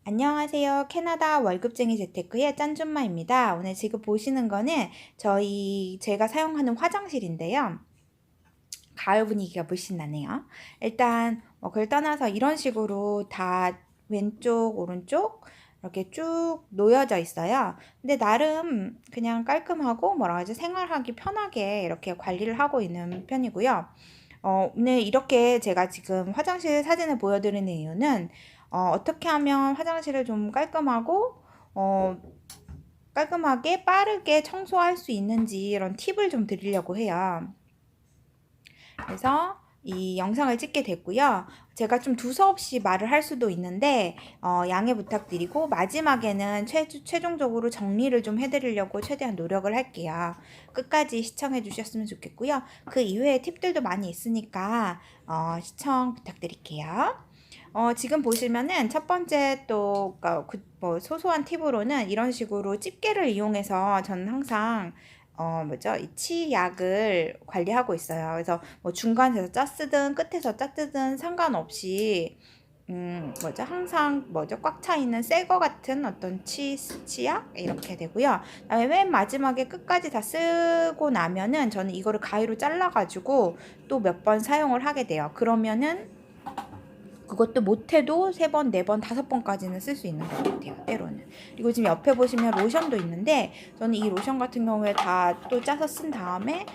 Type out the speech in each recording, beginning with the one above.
안녕하세요. 캐나다 월급쟁이 재테크의 짠준마입니다. 오늘 지금 보시는 거는 제가 사용하는 화장실인데요. 가을 분위기가 물씬 나네요. 일단 그걸 떠나서 이런 식으로 다 왼쪽, 오른쪽 이렇게 쭉 놓여져 있어요. 근데 나름 그냥 깔끔하고 뭐라 하지 생활하기 편하게 이렇게 관리를 하고 있는 편이고요. 오늘 이렇게 제가 지금 화장실 사진을 보여드리는 이유는 어떻게 하면 화장실을 좀 깔끔하고 어, 깔끔하게 빠르게 청소할 수 있는지 이런 팁을 좀 드리려고 해요. 그래서 이 영상을 찍게 됐고요. 제가 좀 두서없이 말을 할 수도 있는데 양해 부탁드리고 마지막에는 최종적으로 정리를 좀 해드리려고 최대한 노력을 할게요. 끝까지 시청해 주셨으면 좋겠고요. 그 이외에 팁들도 많이 있으니까 시청 부탁드릴게요. 지금 보시면은 첫 번째 또 뭐 소소한 팁으로는 이런 식으로 집게를 이용해서 저는 항상 이 치약을 관리하고 있어요. 그래서 뭐 중간에서 짜 쓰든 끝에서 짜 쓰든 상관없이 항상 꽉 차 있는 새 거 같은 어떤 치약 이렇게 되고요. 그다음에 맨 마지막에 끝까지 다 쓰고 나면은 저는 이거를 가위로 잘라가지고 또 몇 번 사용을 하게 돼요. 그러면은 그것도 못해도 3번, 4번, 5번까지는 쓸 수 있는 것 같아요. 때로는. 그리고 지금 옆에 보시면 로션도 있는데 저는 이 로션 같은 경우에 다 또 짜서 쓴 다음에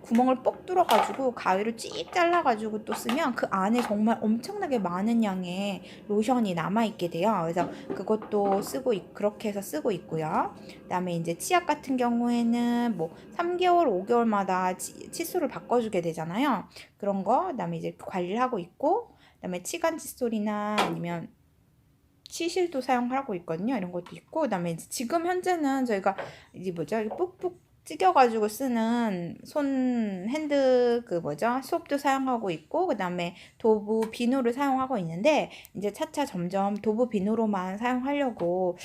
구멍을 뽁 뚫어가지고 가위로 찍 잘라가지고 또 쓰면 그 안에 정말 엄청나게 많은 양의 로션이 남아있게 돼요. 그래서 그것도 그렇게 해서 쓰고 있고요. 그 다음에 이제 치약 같은 경우에는 뭐 3개월, 5개월마다 칫솔을 바꿔주게 되잖아요. 그런 거, 그 다음에 이제 관리를 하고 있고, 그 다음에 치간 칫솔이나 아니면 치실도 사용하고 있거든요. 이런 것도 있고, 그 다음에 지금 현재는 저희가 이제 뿍뿍 찌겨가지고 쓰는 핸드 수업도 사용하고 있고, 그 다음에 도부 비누를 사용하고 있는데, 이제 차차 점점 도부 비누로만 사용하려고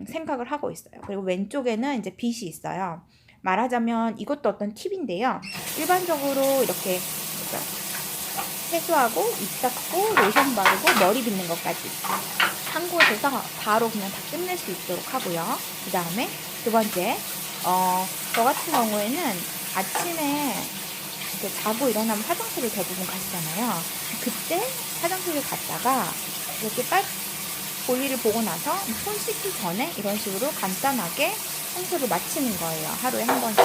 생각을 하고 있어요. 그리고 왼쪽에는 이제 빗이 있어요. 말하자면 이것도 어떤 팁인데요. 일반적으로 이렇게 세수하고 입 닦고 로션 바르고 머리 빗는 것까지 한 곳에서 바로 그냥 다 끝낼 수 있도록 하고요. 그 다음에 두 번째, 저 같은 경우에는 아침에 이렇게 자고 일어나면 화장실을 대부분 가시잖아요. 그때 화장실을 갔다가 이렇게 볼일을 보고 나서 손 씻기 전에 이런 식으로 간단하게 청소를 마치는 거예요. 하루에 한 번씩.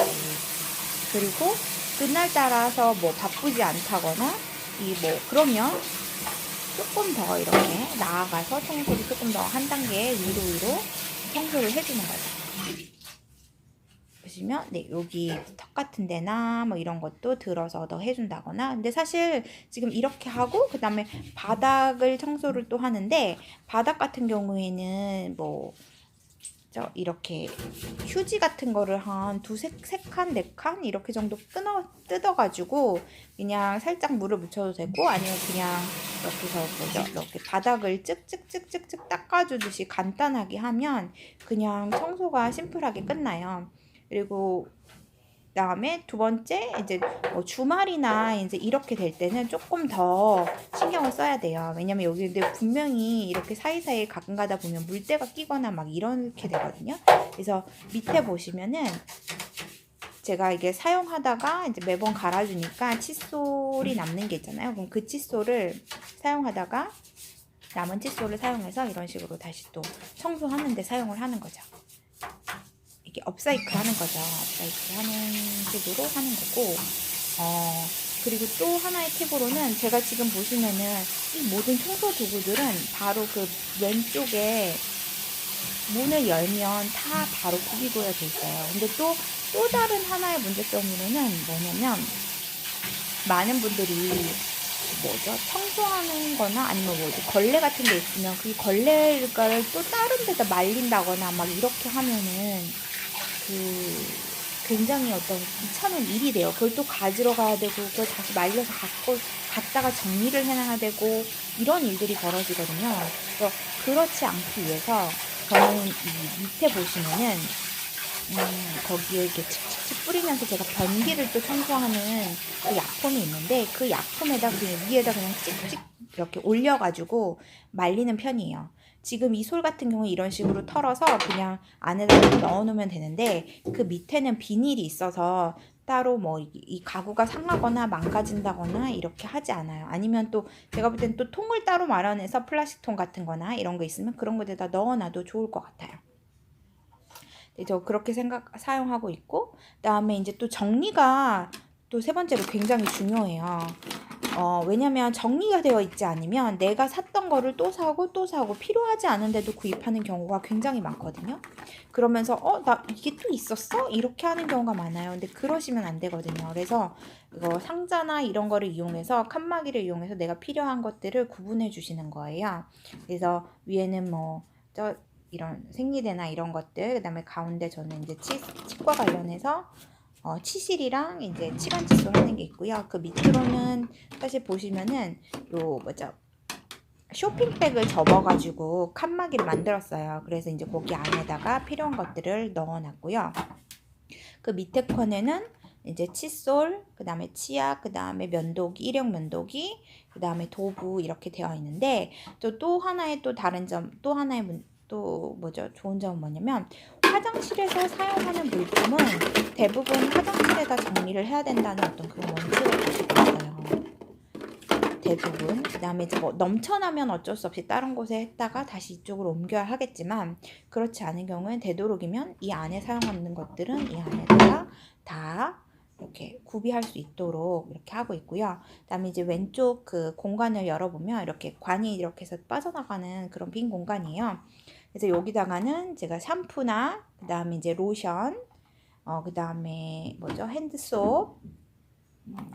그리고 그날 따라서 뭐 바쁘지 않다거나 그러면 조금 더 이렇게 나아가서 청소를 조금 더 한 단계 위로 청소를 해주는 거죠. 보시면 여기 턱 같은 데나 뭐 이런 것도 들어서 더 해준다거나. 근데 사실 지금 이렇게 하고 그 다음에 바닥을 청소를 또 하는데, 바닥 같은 경우에는 이렇게 휴지 같은 거를 한 세 칸, 4칸 이렇게 정도 뜯어가지고 그냥 살짝 물을 묻혀도 되고, 아니면 그냥 이렇게 바닥을 찍찍찍찍찍 닦아주듯이 간단하게 하면 그냥 청소가 심플하게 끝나요. 그리고 그다음에 두 번째, 이제 주말이나 이제 이렇게 될 때는 조금 더 신경을 써야 돼요. 왜냐면 여기 근데 분명히 이렇게 사이사이에 가끔 가다 보면 물때가 끼거나 막 이렇게 되거든요. 그래서 밑에 보시면은 제가 이게 사용하다가 이제 매번 갈아주니까 칫솔이 남는 게 있잖아요. 그럼 그 칫솔을 사용하다가 남은 칫솔을 사용해서 이런 식으로 다시 또 청소하는 데 사용을 하는 거죠. 이게 업사이클 하는 거죠. 업사이클 하는 식으로 하는 거고, 그리고 또 하나의 팁으로는 제가 지금 보시면은 이 모든 청소 도구들은 바로 그 왼쪽에 문을 열면 다 바로 구비되어 있어요. 근데 또 다른 하나의 문제점으로는 뭐냐면, 많은 분들이 청소하는 거나 아니면 걸레 같은 게 있으면 그 걸레를 또 다른 데다 말린다거나 막 이렇게 하면은 굉장히 어떤 귀찮은 일이 돼요. 그걸 또 가지러 가야 되고, 그걸 다시 말려서 갖다가 정리를 해놔야 되고, 이런 일들이 벌어지거든요. 그래서 그렇지 않기 위해서 저는 이 밑에 보시면은 거기에 이렇게 칙칙칙 뿌리면서 제가 변기를 또 청소하는 그 약품이 있는데 그 약품에다 그냥 위에다 그냥 찍찍 이렇게 올려가지고 말리는 편이에요. 지금 이 솔 같은 경우는 이런 식으로 털어서 그냥 안에다 넣어놓으면 되는데 그 밑에는 비닐이 있어서 따로 뭐 이 가구가 상하거나 망가진다거나 이렇게 하지 않아요. 아니면 또 제가 볼 땐 또 통을 따로 마련해서 플라스틱 통 같은 거나 이런 거 있으면 그런 거에다 넣어놔도 좋을 것 같아요. 네, 저 그렇게 사용하고 있고, 그다음에 이제 또 정리가 또 세 번째로 굉장히 중요해요. 왜냐면 정리가 되어 있지 않으면 내가 샀던 거를 또 사고 또 사고 필요하지 않은데도 구입하는 경우가 굉장히 많거든요. 그러면서 나 이게 또 있었어? 이렇게 하는 경우가 많아요. 근데 그러시면 안 되거든요. 그래서 이거 상자나 이런 거를 이용해서 칸막이를 이용해서 내가 필요한 것들을 구분해 주시는 거예요. 그래서 위에는 이런 생리대나 이런 것들, 그다음에 가운데 저는 이제 치과 관련해서 치실이랑 이제 치간 칫솔 하는 게 있고요. 그 밑으로는 사실 보시면은 쇼핑백을 접어가지고 칸막이를 만들었어요. 그래서 이제 거기 안에다가 필요한 것들을 넣어놨고요. 그 밑에 콘에는 이제 칫솔, 그 다음에 치약, 그 다음에 면도기, 일회용 면도기, 그 다음에 도구 이렇게 되어 있는데 또 하나의 또 다른 점, 또 하나의 좋은 점은 뭐냐면 화장실에서 사용하는 물품은 대부분 화장실에다 정리를 해야 된다는 어떤 그런 원칙을 가지고 있어요. 대부분. 그 다음에 이제 뭐 넘쳐나면 어쩔 수 없이 다른 곳에 했다가 다시 이쪽으로 옮겨야 하겠지만 그렇지 않은 경우엔 되도록이면 이 안에 사용하는 것들은 이 안에다가 다 이렇게 구비할 수 있도록 이렇게 하고 있고요. 그다음에 이제 왼쪽 그 공간을 열어보면 이렇게 관이 이렇게 해서 빠져나가는 그런 빈 공간이에요. 그래서 여기다가는 제가 샴푸나 그다음에 이제 로션, 그다음에 핸드소프,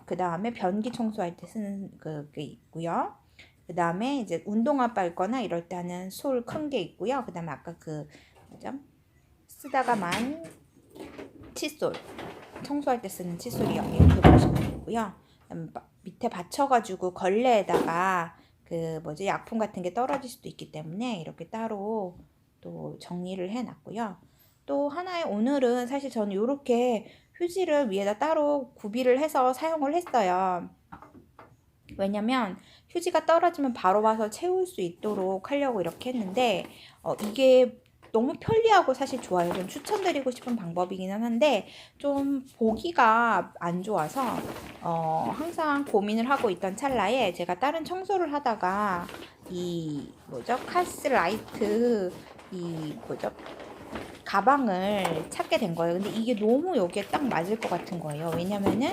그다음에 변기 청소할 때 쓰는 그게 있고요. 그다음에 이제 운동화 빨거나 이럴 때 하는 솔 큰 게 있고요. 그다음에 아까 쓰다가 만 칫솔, 청소할 때 쓰는 칫솔이 이렇게 보시면 되고요. 밑에 받쳐가지고 걸레에다가 약품 같은 게 떨어질 수도 있기 때문에 이렇게 따로 또 정리를 해놨고요. 또 하나의 오늘은 사실 저는 이렇게 휴지를 위에다 따로 구비를 해서 사용을 했어요. 왜냐면 휴지가 떨어지면 바로 와서 채울 수 있도록 하려고 이렇게 했는데 이게 너무 편리하고 사실 좋아요. 좀 추천드리고 싶은 방법이기는 한데 좀 보기가 안 좋아서 항상 고민을 하고 있던 찰나에 제가 다른 청소를 하다가 카스라이트 가방을 찾게 된 거예요. 근데 이게 너무 여기에 딱 맞을 것 같은 거예요. 왜냐면은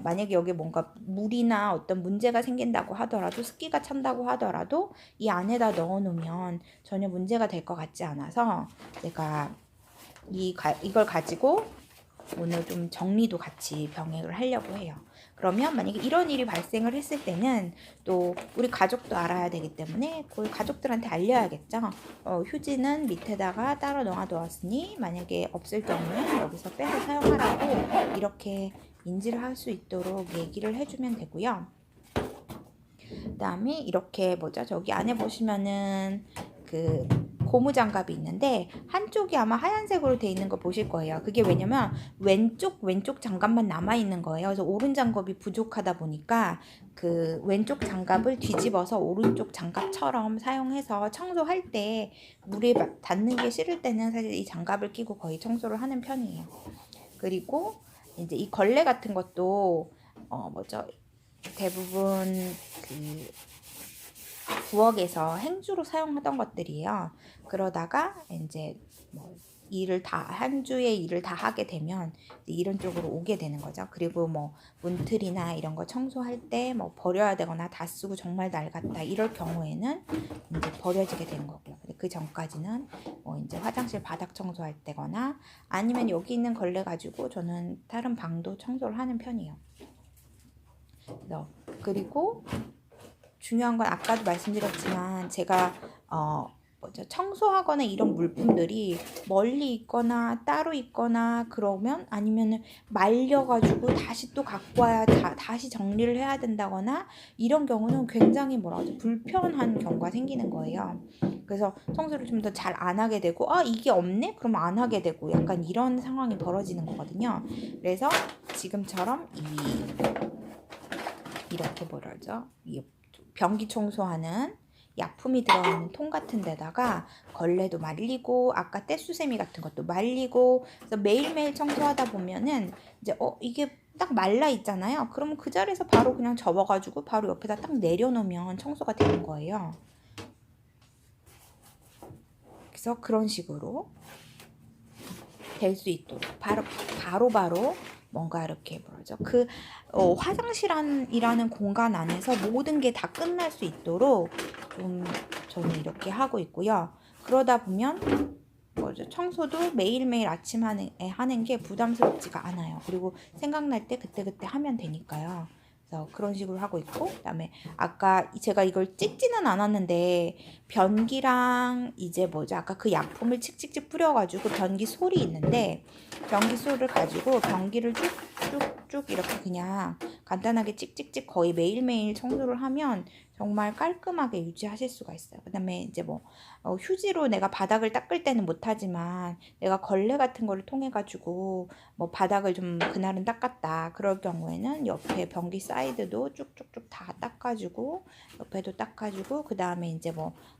만약에 여기 뭔가 물이나 어떤 문제가 생긴다고 하더라도 습기가 찬다고 하더라도 이 안에다 넣어 놓으면 전혀 문제가 될 것 같지 않아서 제가 이걸 가지고 오늘 좀 정리도 같이 병행을 하려고 해요. 그러면 만약에 이런 일이 발생을 했을 때는 또 우리 가족도 알아야 되기 때문에 그걸 가족들한테 알려야겠죠. 휴지는 밑에다가 따로 넣어두었으니 만약에 없을 경우에 여기서 빼서 사용하라고 이렇게 인지를 할 수 있도록 얘기를 해주면 되고요. 그 다음에 이렇게 저기 안에 보시면은 그 고무 장갑이 있는데 한쪽이 아마 하얀색으로 돼 있는 거 보실 거예요. 그게 왜냐면 왼쪽 장갑만 남아 있는 거예요. 그래서 오른 장갑이 부족하다 보니까 그 왼쪽 장갑을 뒤집어서 오른쪽 장갑처럼 사용해서 청소할 때 물에 닿는 게 싫을 때는 사실 이 장갑을 끼고 거의 청소를 하는 편이에요. 그리고 이제 이 걸레 같은 것도 대부분 그 부엌에서 행주로 사용하던 것들이에요. 그러다가 이제 한 주의 일을 다 하게 되면 이런 쪽으로 오게 되는 거죠. 그리고 문틀이나 이런 거 청소할 때 버려야 되거나 다 쓰고 정말 낡았다 이럴 경우에는 이제 버려지게 되는 거고요. 근데 그 전까지는 이제 화장실 바닥 청소할 때거나 아니면 여기 있는 걸레 가지고 저는 다른 방도 청소를 하는 편이에요. 그리고 중요한 건 아까도 말씀드렸지만 제가 청소하거나 이런 물품들이 멀리 있거나 따로 있거나 그러면 아니면은 말려가지고 다시 또 갖고 와야 다시 정리를 해야 된다거나 이런 경우는 굉장히 뭐라 그러죠? 불편한 경우가 생기는 거예요. 그래서 청소를 좀 더 잘 안 하게 되고 이게 없네? 그럼 안 하게 되고 약간 이런 상황이 벌어지는 거거든요. 그래서 지금처럼 이렇게 뭐라 그러죠? 이 변기 청소하는 약품이 들어있는 통 같은 데다가 걸레도 말리고 아까 떼수세미 같은 것도 말리고 그래서 매일매일 청소하다 보면은 이제 이게 딱 말라 있잖아요. 그러면 그 자리에서 바로 그냥 접어가지고 바로 옆에다 딱 내려놓으면 청소가 되는 거예요. 그래서 그런 식으로 될 수 있도록 바로 뭔가 이렇게 뭐라죠? 화장실이라는 공간 안에서 모든 게 다 끝날 수 있도록 좀 저는 이렇게 하고 있고요. 그러다 보면 청소도 매일매일 아침 하는 게 부담스럽지가 않아요. 그리고 생각날 때 그때그때 하면 되니까요. 그래서 그런 식으로 하고 있고, 그다음에 아까 제가 이걸 찍지는 않았는데 변기랑 이제 아까 그 약품을 칙칙칙 뿌려가지고 변기 솔이 있는데 변기 솔을 가지고 변기를 쭉쭉쭉 이렇게 그냥 간단하게 찍찍찍 거의 매일매일 청소를 하면 정말 깔끔하게 유지하실 수가 있어요. 그다음에 이제 휴지로 내가 바닥을 닦을 때는 못하지만 내가 걸레 같은 거를 통해 가지고 바닥을 좀 그날은 닦았다 그럴 경우에는 옆에 변기 사이드도 쭉쭉쭉 다 닦아주고 옆에도 닦아주고 그 다음에 이제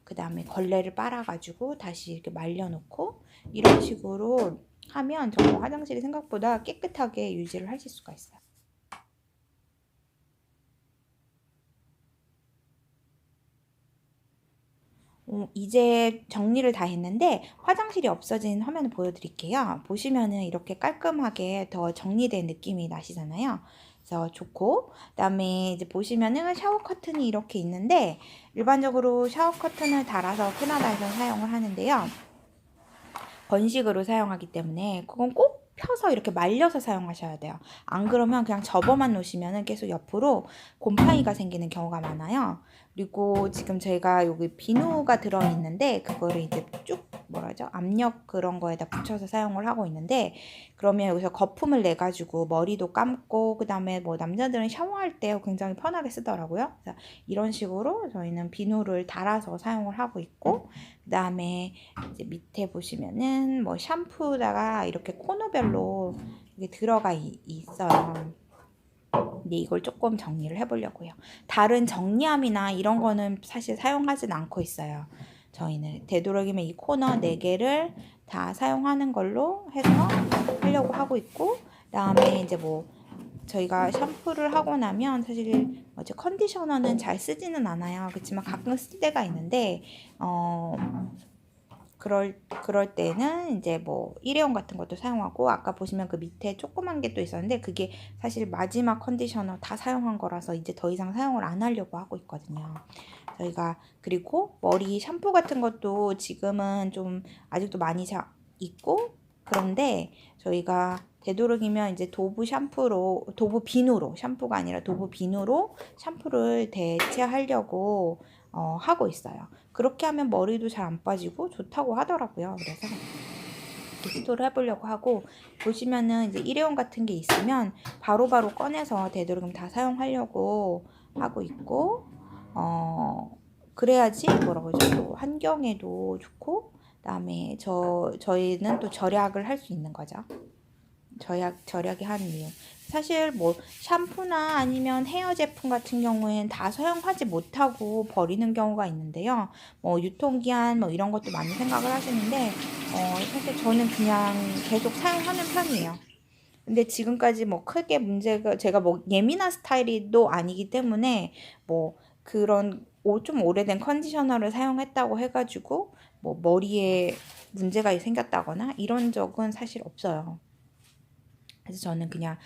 그 다음에 걸레를 빨아가지고 다시 이렇게 말려놓고 이런 식으로 하면 정말 화장실이 생각보다 깨끗하게 유지를 하실 수가 있어요. 이제 정리를 다 했는데 화장실이 없어진 화면을 보여드릴게요. 보시면은 이렇게 깔끔하게 더 정리된 느낌이 나시잖아요. 그래서 좋고, 그다음에 이제 보시면은 샤워 커튼이 이렇게 있는데 일반적으로 샤워 커튼을 달아서 캐나다에서 사용을 하는데요. 건식으로 사용하기 때문에 그건 꼭 펴서 이렇게 말려서 사용하셔야 돼요. 안 그러면 그냥 접어만 놓으시면 계속 옆으로 곰팡이가 생기는 경우가 많아요. 그리고 지금 저희가 여기 비누가 들어있는데 그거를 이제 쭉 뭐라죠? 압력 그런 거에다 붙여서 사용을 하고 있는데 그러면 여기서 거품을 내 가지고 머리도 감고 그다음에 남자들은 샤워할 때 굉장히 편하게 쓰더라고요. 그래서 이런 식으로 저희는 비누를 달아서 사용을 하고 있고 그다음에 이제 밑에 보시면은 샴푸다가 이렇게 코너별로 이게 들어가 있어요. 근데 이걸 조금 정리를 해보려고요. 다른 정리함이나 이런 거는 사실 사용하진 않고 있어요. 저희는 되도록이면 이 코너 4개를 다 사용하는 걸로 해서 하려고 하고 있고 그다음에 이제 저희가 샴푸를 하고 나면 사실 컨디셔너는 잘 쓰지는 않아요. 그렇지만 가끔 쓸 때가 있는데 그럴 때는 이제 일회용 같은 것도 사용하고 아까 보시면 그 밑에 조그만 게 또 있었는데 그게 사실 마지막 컨디셔너 다 사용한 거라서 이제 더 이상 사용을 안 하려고 하고 있거든요. 저희가 그리고 머리 샴푸 같은 것도 지금은 좀 아직도 많이 있고 그런데 저희가 되도록이면 이제 도브 비누로 샴푸가 아니라 도브 비누로 샴푸를 대체하려고 하고 있어요. 그렇게 하면 머리도 잘 안 빠지고 좋다고 하더라고요. 그래서 시도를 해보려고 하고 보시면은 이제 일회용 같은 게 있으면 바로바로 꺼내서 되도록이면 다 사용하려고 하고 있고 그래야지 뭐라고 하죠? 환경에도 좋고 그다음에 저희는 또 절약을 할 수 있는 거죠. 절약이 하는 이유. 사실 샴푸나 아니면 헤어 제품 같은 경우엔 다 사용하지 못하고 버리는 경우가 있는데요. 유통기한 이런 것도 많이 생각을 하시는데 사실 저는 그냥 계속 사용하는 편이에요. 근데 지금까지 크게 문제가 제가 예민한 스타일도 아니기 때문에 그런 좀 오래된 컨디셔너를 사용했다고 해가지고 머리에 문제가 생겼다거나 이런 적은 사실 없어요. 그래서 저는 그냥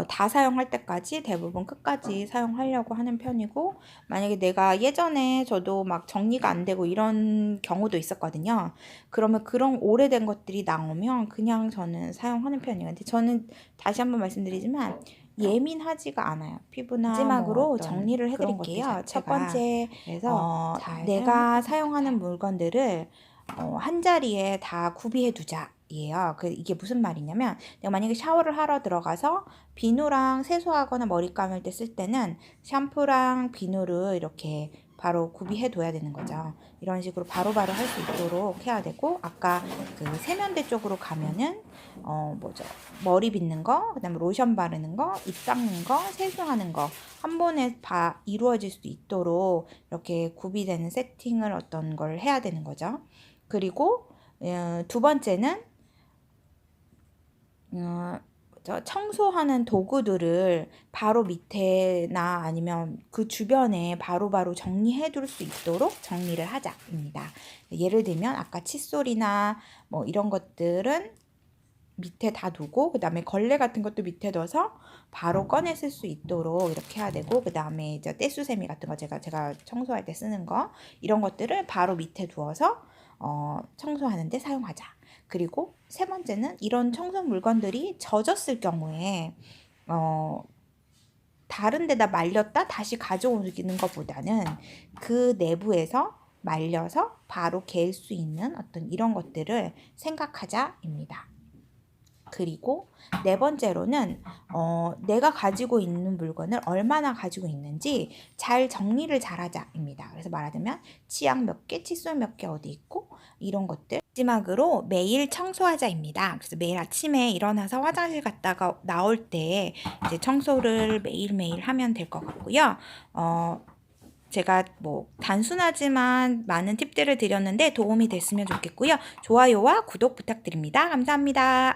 다 사용할 때까지 대부분 끝까지 사용하려고 하는 편이고 만약에 내가 예전에 저도 막 정리가 안 되고 이런 경우도 있었거든요. 그러면 그런 오래된 것들이 나오면 그냥 저는 사용하는 편이에요. 근데 저는 다시 한번 말씀드리지만 예민하지가 않아요. 피부나 마지막으로 뭐 정리를 그런 것들 해드릴게요. 첫 자체가. 번째, 그래서 잘 내가 사용할 것 사용하는 같아요. 물건들을 한 자리에 다 구비해 두자예요. 이게 무슨 말이냐면 내가 만약에 샤워를 하러 들어가서 비누랑 세수하거나 머리 감을 때 쓸 때는 샴푸랑 비누를 이렇게 바로 구비해 둬야 되는 거죠. 이런 식으로 바로바로 할 수 있도록 해야 되고, 아까 그 세면대 쪽으로 가면은 머리 빗는 거, 그다음에 로션 바르는 거, 입 닦는 거, 세수하는 거 한 번에 다 이루어질 수 있도록 이렇게 구비되는 세팅을 어떤 걸 해야 되는 거죠. 그리고 두 번째는 청소하는 도구들을 바로 밑에나 아니면 그 주변에 바로바로 정리해 둘 수 있도록 정리를 하자입니다. 예를 들면 아까 칫솔이나 뭐 이런 것들은 밑에 다 두고, 그 다음에 걸레 같은 것도 밑에 둬서 바로 꺼내 쓸 수 있도록 이렇게 해야 되고, 그 다음에 이제 떼수세미 같은 거 제가 청소할 때 쓰는 거, 이런 것들을 바로 밑에 두어서 청소하는데 사용하자. 그리고 세 번째는 이런 청소 물건들이 젖었을 경우에 다른 데다 말렸다 다시 가져오는 것보다는 그 내부에서 말려서 바로 개일 수 있는 어떤 이런 것들을 생각하자입니다. 그리고 네 번째로는 내가 가지고 있는 물건을 얼마나 가지고 있는지 잘 정리를 잘하자입니다. 그래서 말하자면 치약 몇 개, 칫솔 몇 개 어디 있고 이런 것들. 마지막으로 매일 청소하자입니다. 그래서 매일 아침에 일어나서 화장실 갔다가 나올 때 이제 청소를 매일매일 하면 될 것 같고요. 제가 단순하지만 많은 팁들을 드렸는데 도움이 됐으면 좋겠고요. 좋아요와 구독 부탁드립니다. 감사합니다.